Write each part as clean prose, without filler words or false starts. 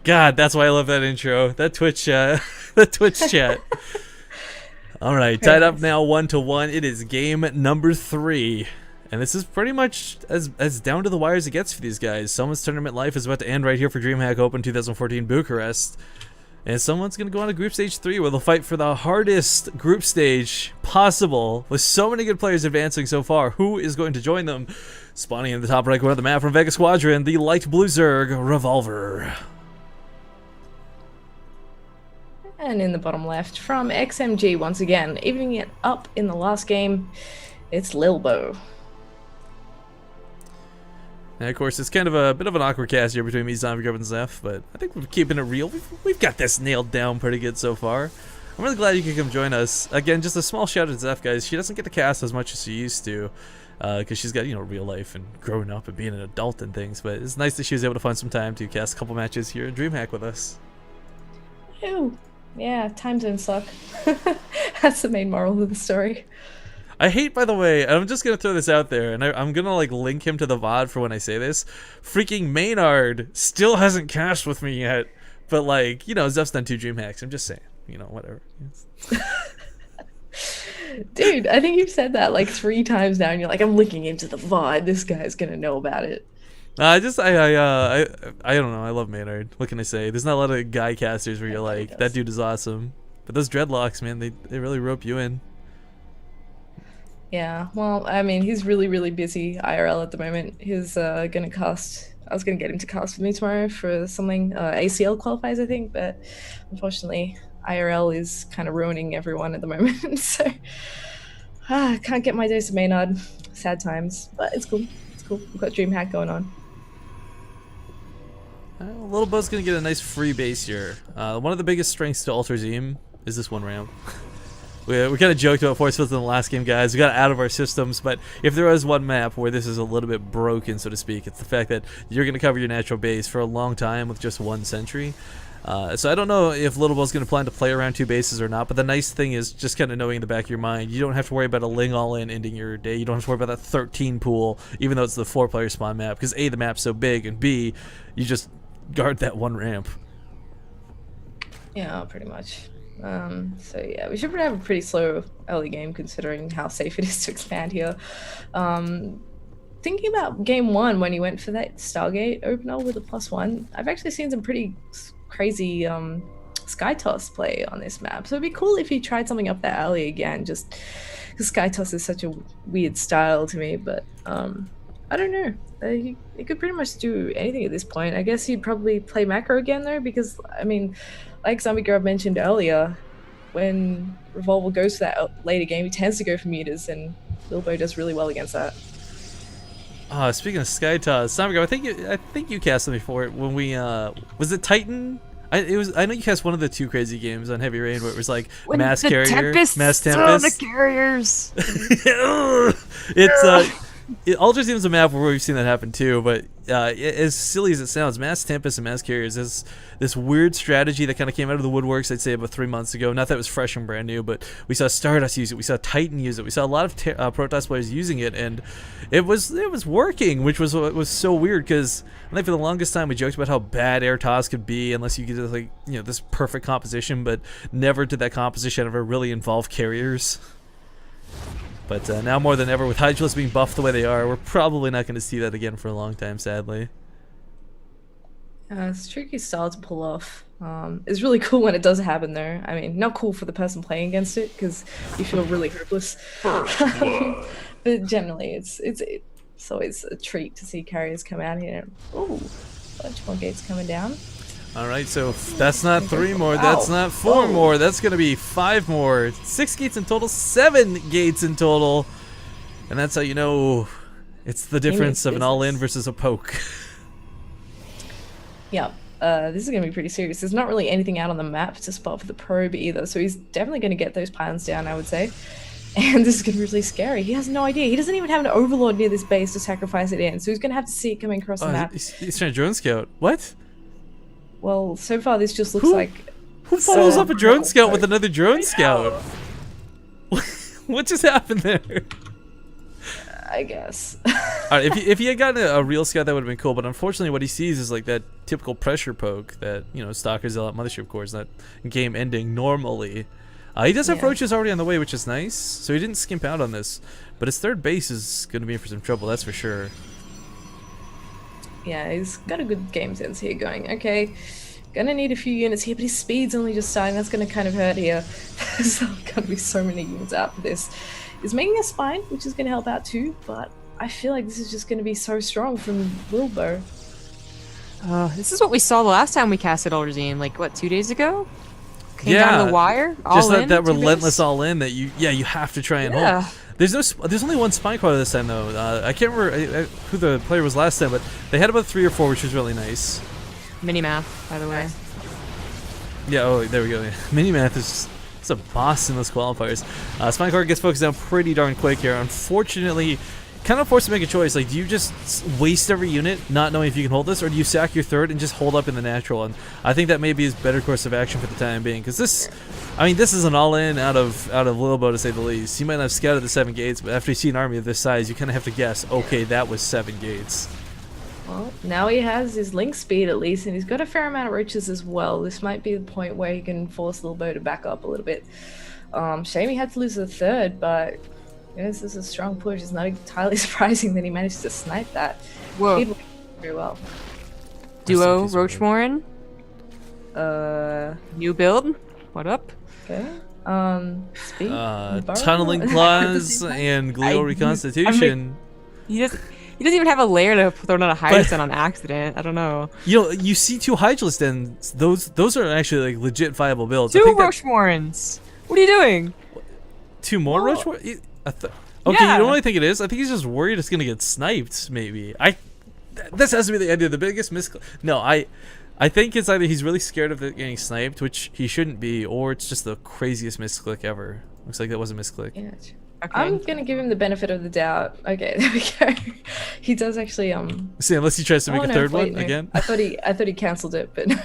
God, that's why I love that intro. That Twitch, that Twitch chat. All right, tied up now 1-1. It is game number 3. And this is pretty much as down to the wire as it gets for these guys. Someone's tournament life is about to end right here for DreamHack 2014 Bucharest. And someone's going to go on to Group Stage 3 where they'll fight for the hardest group stage possible with so many good players advancing so far. Who is going to join them? Spawning in the top right corner of the map from Vega Squadron, the light blue Zerg, Revolver. And in the bottom left from XMG once again, evening it up in the last game, it's Lilbow. And of course, it's kind of a bit of an awkward cast here between me, Zombie Grub, and Zeph, but I think we're keeping it real. We've got this nailed down pretty good so far. I'm really glad you could come join us. Again, just a small shout out to Zeph, guys. She doesn't get to cast as much as she used to, because she's got, you know, real life and growing up and being an adult and things, but it's nice that she was able to find some time to cast a couple matches here in DreamHack with us. Ew. Yeah, time zones suck. That's the main moral of the story. I hate, by the way, I'm just going to throw this out there, and I'm going to, like, link him to the VOD for when I say this. Freaking Maynard still hasn't cashed with me yet, but, like, you know, Zeph's done 2 dream hacks. I'm just saying, you know, whatever. Dude, I think you've said that, like, 3 times now, and you're like, I'm linking into the VOD. This guy's going to know about it. I don't know. I love Maynard. What can I say? There's not a lot of guy casters where you're like, that dude is awesome. But those dreadlocks, man, they really rope you in. Yeah, well, I mean, he's really, really busy IRL at the moment. He's gonna cast. I was gonna get him to cast with me tomorrow for something ACL qualifies, I think, but unfortunately, IRL is kind of ruining everyone at the moment. So I can't get my dose of Maynard. Sad times, but it's cool. It's cool. We've got DreamHack going on. Lilbow's gonna get a nice free base here. One of the biggest strengths to Alter Zim is this one ramp. We kind of joked about force fields in the last game, guys. We got it out of our systems, but if there was one map where this is a little bit broken, so to speak, it's the fact that you're going to cover your natural base for a long time with just 1 sentry. So I don't know if Lilbow's going to plan to play around 2 bases or not, but the nice thing is just kind of knowing in the back of your mind, you don't have to worry about a Ling all-in ending your day. You don't have to worry about that 13 pool, even though it's the 4-player spawn map, because A, the map's so big, and B, you just guard that 1 ramp. Yeah, pretty much. So yeah, we should have a pretty slow early game considering how safe it is to expand here. Thinking about game 1 when he went for that Stargate opener with a +1, I've actually seen some pretty crazy Sky Toss play on this map. So it'd be cool if he tried something up that early again, just because Sky Toss is such a weird style to me, but I don't know. He could pretty much do anything at this point. I guess he'd probably play macro again though, because I mean, like Zombie Grub mentioned earlier, when Revolver goes for that later game, he tends to go for meters, and Lilbow does really well against that. Speaking of Sky Toss, Zombie Grub, I think you cast them before when we was it Titan? I know you cast one of the 2 crazy games on Heavy Rain where it was like when Mass the Carrier, Mass Tempest. The carriers. It's Alter Zim's a map where we've seen that happen too, but as silly as it sounds, Mass Tempest and Mass Carriers is this weird strategy that kind of came out of the woodworks, I'd say about 3 months ago. Not that it was fresh and brand new, but we saw Stardust use it, we saw Titan use it, we saw a lot of Protoss players using it, and it was working, which was what was so weird, because I think for the longest time we joked about how bad Air Toss could be unless you get like, you know, this perfect composition, but never did that composition ever really involve carriers. But now more than ever, with Hydrals being buffed the way they are, we're probably not going to see that again for a long time, sadly. It's a tricky style to pull off. It's really cool when it does happen, though. I mean, not cool for the person playing against it, because you feel really hopeless. But generally, it's always a treat to see carriers come out here. Ooh, a bunch more gates coming down. Alright, so that's not 3 more, that's not 4 more, that's going to be 5 more. 6 gates in total, 7 gates in total. And that's how you know it's the difference of an all-in versus a poke. Yeah, this is going to be pretty serious. There's not really anything out on the map to spot for the probe either, so he's definitely going to get those pylons down, I would say. And this is going to be really scary. He has no idea. He doesn't even have an overlord near this base to sacrifice it in, so he's going to have to see it coming across the map. He's trying to drone scout. What? Well, so far this just looks like... Who follows up a drone scout with another drone scout? What just happened there? I guess. Alright, if he had gotten a real scout, that would have been cool. But unfortunately, what he sees is like that typical pressure poke that Stalker Zealot Mothership cores, that game ending normally. He does have roaches already on the way, which is nice. So he didn't skimp out on this. But his third base is going to be in for some trouble, that's for sure. Yeah, he's got a good game sense here going. Okay, gonna need a few units here, but his speed's only just starting. That's gonna kind of hurt here. There's gonna be so many units out for this. He's making a spine, which is gonna help out too, but I feel like this is just gonna be so strong from Lilbow. This is what we saw the last time we casted Alderzine, like what, 2 days ago? Came down to the wire, just all in, that relentless all in that you have to try and hold. There's only one spine crawler this time though. I can't remember who the player was last time, but they had about 3 or 4, which was really nice. Mini-math, by the way. Yeah, oh, there we go. Yeah. Mini-math is a boss in those qualifiers. Spine crawler gets focused down pretty darn quick here. Unfortunately, kind of forced to make a choice. Like, do you just waste every unit not knowing if you can hold this, or do you sack your third and just hold up in the natural? And I think that may be his better course of action for the time being, because this is an all-in out of Lilbow, to say the least. He might not have scouted the 7 gates, but after you see an army of this size, you kind of have to guess, okay, that was 7 gates. Well, now he has his link speed at least, and he's got a fair amount of roaches as well. This might be the point where he can force Lilbow to back up a little bit. Shame he had to lose the third, but this is a strong push. It's not entirely surprising that he managed to snipe that. Whoa. He did very well. Duo Roachmorin. Uh, New build. What up? Okay. Speed. Tunneling claws and glial reconstitution. He doesn't even have a lair to throw on a Hydrosen on accident. I don't know. You see 2 Hydralisk Dens. Those are actually like legit viable builds. 2 Roachmorins. What are you doing? 2 more Roachmorins? Okay, Yeah. you know what I think it is? I think he's just worried it's gonna get sniped. Maybe this has to be the idea. The biggest No, I think it's either he's really scared of it getting sniped, which he shouldn't be, or it's just the craziest misclick ever. Looks like that was a misclick. Yeah. Okay. I'm gonna give him the benefit of the doubt. Okay, there we go. He does actually See, unless he tries to make a third one again. I thought he cancelled it, but no.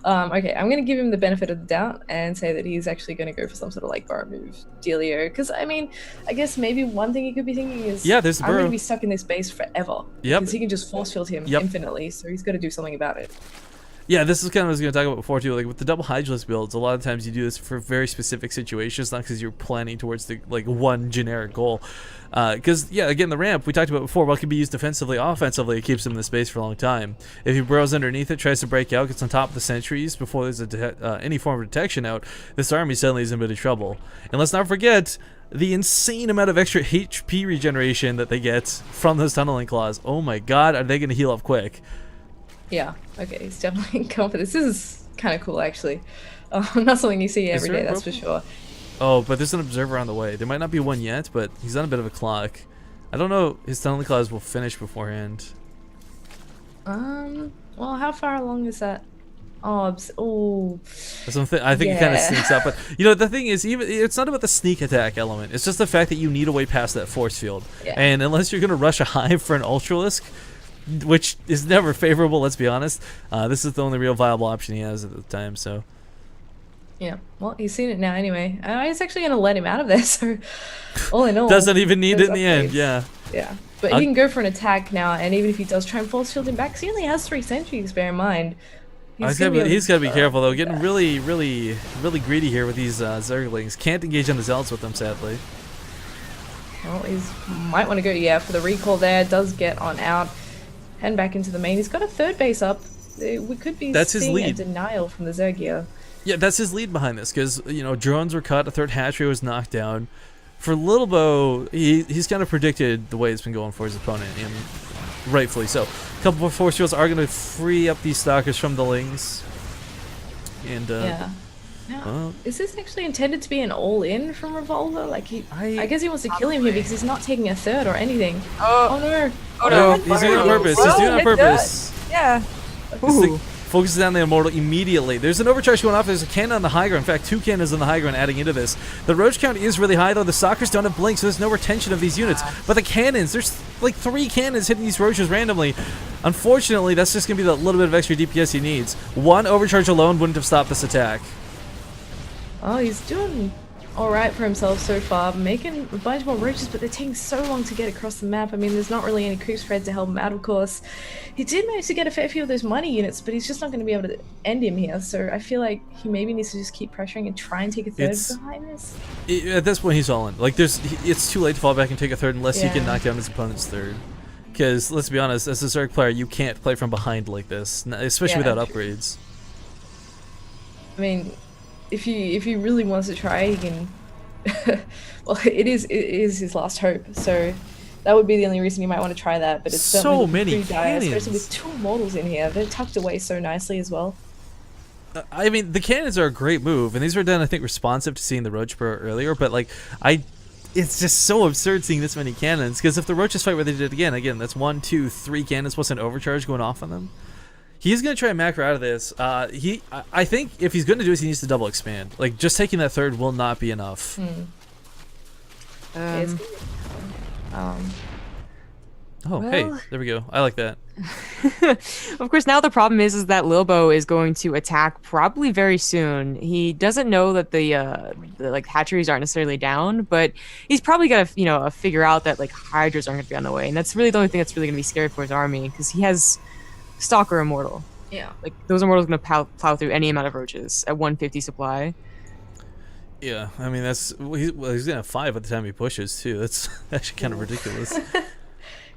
Okay, I'm gonna give him the benefit of the doubt and say that he's actually gonna go for some sort of like burrow move dealio. Because I guess maybe one thing he could be thinking is, there's the burrow. I'm gonna be stuck in this base forever. Yep. Because he can just force field him infinitely, so he's got to do something about it. Yeah, this is kind of what I was going to talk about before too. Like with the double Hydralisk builds, a lot of times you do this for very specific situations, not because you're planning towards the one generic goal. Because again, the ramp we talked about before, while it can be used defensively, offensively, it keeps him in the space for a long time. If he burrows underneath it, tries to break out, gets on top of the sentries before there's any form of detection out, this army suddenly is in a bit of trouble. And let's not forget the insane amount of extra HP regeneration that they get from those tunneling claws. Oh my God, are they going to heal up quick? Yeah, okay, he's definitely going for this. This is kind of cool, actually. Not something you see every day, that's for sure. Oh, but there's an observer on the way. There might not be one yet, but he's on a bit of a clock. I don't know his tunneling claws will finish beforehand. Well, how far along is that? Oh. I think he kind of sneaks up, but the thing is, even it's not about the sneak attack element. It's just the fact that you need a way past that force field, and unless you're gonna rush a hive for an Ultralisk, which is never favorable, let's be honest, this is the only real viable option he has at the time. So yeah, well, he's seen it now anyway. He's actually gonna let him out of there, so all in all, doesn't even need it in the end. Yeah, but he can go for an attack now, and even if he does try and force field him back, 'cause he only has 3 sentries, bear in mind. He's got to be careful though, getting really greedy here with these Zerglings. Can't engage on the Zealots with them, sadly. Well, he might want to go for the recall there. Does get on out, heading back into the main. He's got a third base up. We could be seeing a denial from the Zergia. Yeah, that's his lead behind this, because drones were cut, a third hatchery was knocked down. For Lilbow, he's kind of predicted the way it's been going for his opponent, and rightfully so. A couple more force fields are going to free up these stalkers from the lings. And Now, is this actually intended to be an all-in from Revolver? Like I guess he wants to kill him here because he's not taking a third or anything. Oh no! Oh no! He's doing it on purpose. He's doing it on purpose. Yeah. Focuses down the Immortal immediately. There's an overcharge going off. There's a cannon on the high ground. In fact, 2 cannons on the high ground adding into this. The roach count is really high, though. The stalkers don't have blink, so there's no retention of these units. But the cannons, there's like 3 cannons hitting these roaches randomly. Unfortunately, that's just going to be the little bit of extra DPS he needs. 1 overcharge alone wouldn't have stopped this attack. Oh, he's doing all right for himself so far, making a bunch more roaches, but they're taking so long to get across the map. I mean, there's not really any creep spread to help him out, of course. He did manage to get a fair few of those money units, but he's just not going to be able to end him here. So I feel like he maybe needs to just keep pressuring and try and take a third behind this. At this point, he's all in. Like, it's too late to fall back and take a third unless he can knock down his opponent's third. Because let's be honest, as a Zerg player, you can't play from behind like this, especially without upgrades. I mean, if he really wants to try, he can. Well, it is his last hope. So that would be the only reason you might want to try that. But it's so many dire, especially with 2 immortals in here. They're tucked away so nicely as well. I mean, the cannons are a great move, and these were done, I think, responsive to seeing the Roach Burrow earlier. But like, it's just so absurd seeing this many cannons. Because if the Roaches fight where they did again, that's 1, 2, 3 cannons plus an overcharge going off on them. He's going to try and macro out of this. I think if he's going to do this, he needs to double expand. Like, just taking that third will not be enough. Oh, well, hey, there we go. I like that. Of course, now the problem is that Lilbow is going to attack probably very soon. He doesn't know that the like hatcheries aren't necessarily down, but he's probably got to figure out that like hydras aren't going to be on the way, and that's really the only thing that's really going to be scary for his army because he has Stalker Immortal. Yeah. Like, those Immortals are going to plow through any amount of roaches at 150 supply. Yeah, I mean, he's going to have 5 at the time he pushes, too. That's actually kind of ridiculous.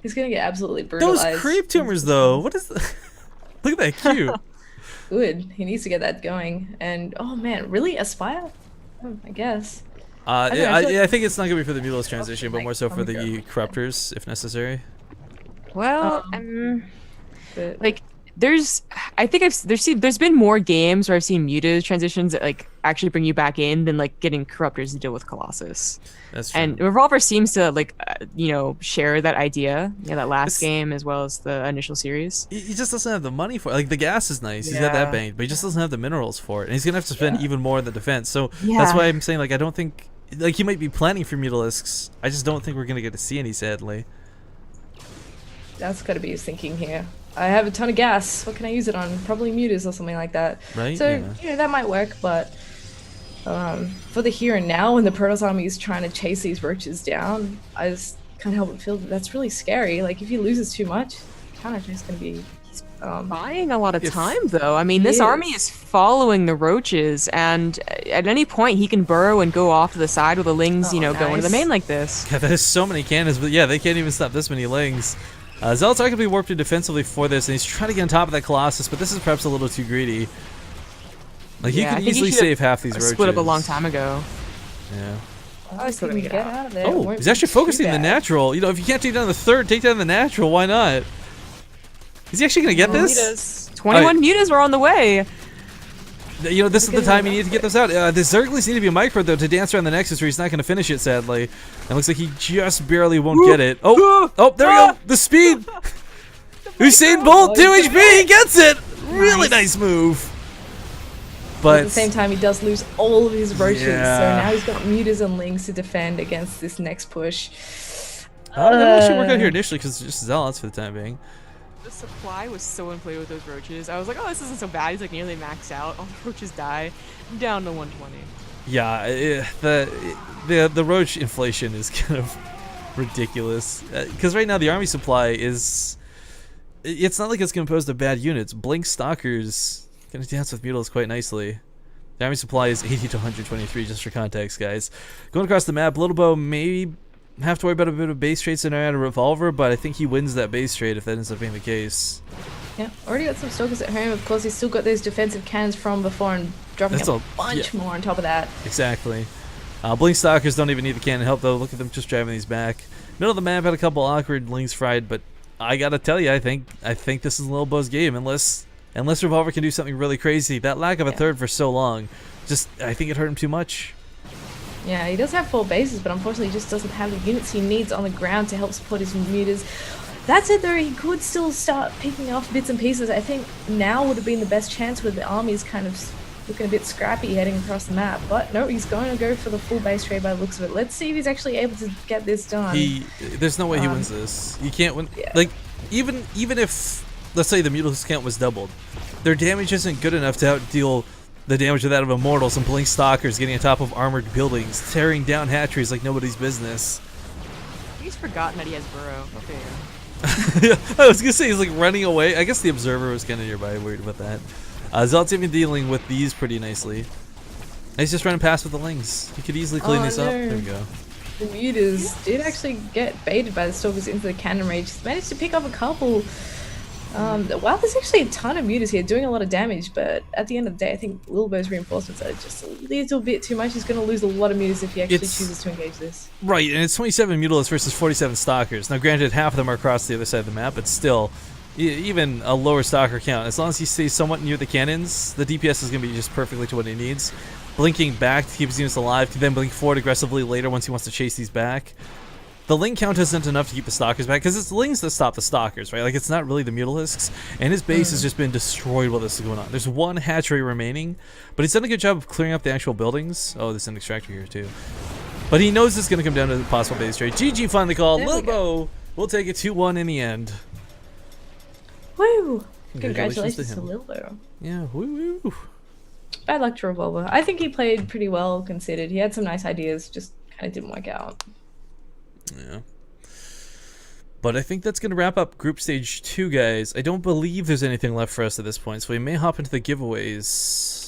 He's going to get absolutely brutalized. Those creep tumors, though. What is the... Look at that cute. Good. He needs to get that going. And, oh, man, really? Aspire? Oh, I guess. I think it's not going to be for the Mutalisk transition, but more so for the Corruptors, if necessary. Well, like, there's been more games where I've seen mutas transitions that like actually bring you back in than like getting Corruptors to deal with Colossus. That's true. And Revolver seems to like share that idea, that last game as well as the initial series. He just doesn't have the money for it. Like, the gas is nice, he's got that banked, but he just doesn't have the minerals for it, and he's gonna have to spend even more in the defense. So that's why I'm saying, like, I don't think, like, he might be planning for Mutalisks. I just don't think we're gonna get to see any, sadly. That's gotta be his thinking here. I have a ton of gas. What can I use it on? Probably mutas or something like that. Right. So that might work, but for the here and now, when the Protoss army is trying to chase these roaches down, I just can't help but feel that that's really scary. Like, if he loses too much, kind of just gonna be buying a lot of time, though. I mean, this army is following the roaches, and at any point he can burrow and go off to the side with the lings, go into the main like this. Yeah, there's so many cannons, but yeah, they can't even stop this many lings. Zealots are going to be warped in defensively for this, and he's trying to get on top of that Colossus, but this is perhaps a little too greedy. Like, he can easily save half these roaches. Split up a long time ago. Yeah. Get out of there. Oh, he's actually focusing the natural. If you can't take down the third, take down the natural. Why not? Is he actually going to get this? 21 mutas are on the way. This is the time you need to get those out. The Zerglings need to be micro, though, to dance around the Nexus, or he's not going to finish it, sadly. It looks like he just barely won't get it. Oh, there we go. The speed. Usain Bolt, 2 HP, he gets it. Really nice move. But at the same time, he does lose all of his roaches, so now he's got mutas and lings to defend against this next push. That actually worked out here initially, because it's just Zealots for the time being. The supply was so in play with those roaches. I was like, oh, this isn't so bad. He's like nearly maxed out. All the roaches die. Down to 120. Yeah, the roach inflation is kind of ridiculous. Because right now the army supply is... It's not like it's composed of bad units. Blink Stalkers going to dance with Mutals quite nicely. The army supply is 80 to 123, just for context, guys. Going across the map, Lilbow maybe have to worry about a bit of base trade scenario out of Revolver, but I think he wins that base trade if that ends up being the case. Yeah, already got some Stalkers at home. Of course, he's still got those defensive cannons from before and dropping a bunch more on top of that. Exactly. Blink Stalkers don't even need the cannon help, though. Look at them just driving these back. Middle of the map had a couple awkward lings fried, but I gotta tell you, I think this is Lilbow's game, unless Revolver can do something really crazy. That lack of a third for so long, I think it hurt him too much. Yeah, he does have 4 bases, but unfortunately he just doesn't have the units he needs on the ground to help support his mutas. That said, though, he could still start picking off bits and pieces. I think now would have been the best chance with the armies kind of looking a bit scrappy heading across the map. But no, he's going to go for the full base trade by the looks of it. Let's see if he's actually able to get this done. There's no way he wins this. He can't win. Yeah. Like, even if, let's say the Mutalisk count was doubled, their damage isn't good enough to outdeal The damage of that of Immortal, some Blink Stalkers getting on top of armored buildings, tearing down hatcheries like nobody's business. He's forgotten that he has Burrow. Okay. I was gonna say he's like running away. I guess the Observer was kind of nearby, worried about that. Zealot's even dealing with these pretty nicely. He's just running past with the Lings. He could easily clean this up. There we go. The Mutas did actually get baited by the Stalkers into the cannon range. He's managed to pick up a couple. Wow, there's actually a ton of Mutas here doing a lot of damage, but at the end of the day, I think Lilbow's reinforcements are just a little bit too much. He's going to lose a lot of Mutas if he actually chooses to engage this. Right, and it's 27 Mutalisks versus 47 Stalkers. Now, granted, half of them are across the other side of the map, but still, even a lower Stalker count, as long as he stays somewhat near the cannons, the DPS is going to be just perfectly to what he needs. Blinking back to keep his units alive, then blink forward aggressively later once he wants to chase these back. The Ling count isn't enough to keep the Stalkers back, because it's the Lings that stop the Stalkers, right? Like, it's not really the Mutalisks, and his base has just been destroyed while this is going on. There's one hatchery remaining, but he's done a good job of clearing up the actual buildings. Oh, there's an extractor here, too. But he knows it's going to come down to the possible base trade. GG finally called. Lilbow will take it 2-1 in the end. Woo! Congratulations to Lilbow. Yeah, woo-woo. Bad luck to Revolver. I think he played pretty well considered. He had some nice ideas, just kind of didn't work out. Yeah. But I think that's going to wrap up Group Stage 2, guys. I don't believe there's anything left for us at this point, so we may hop into the giveaways.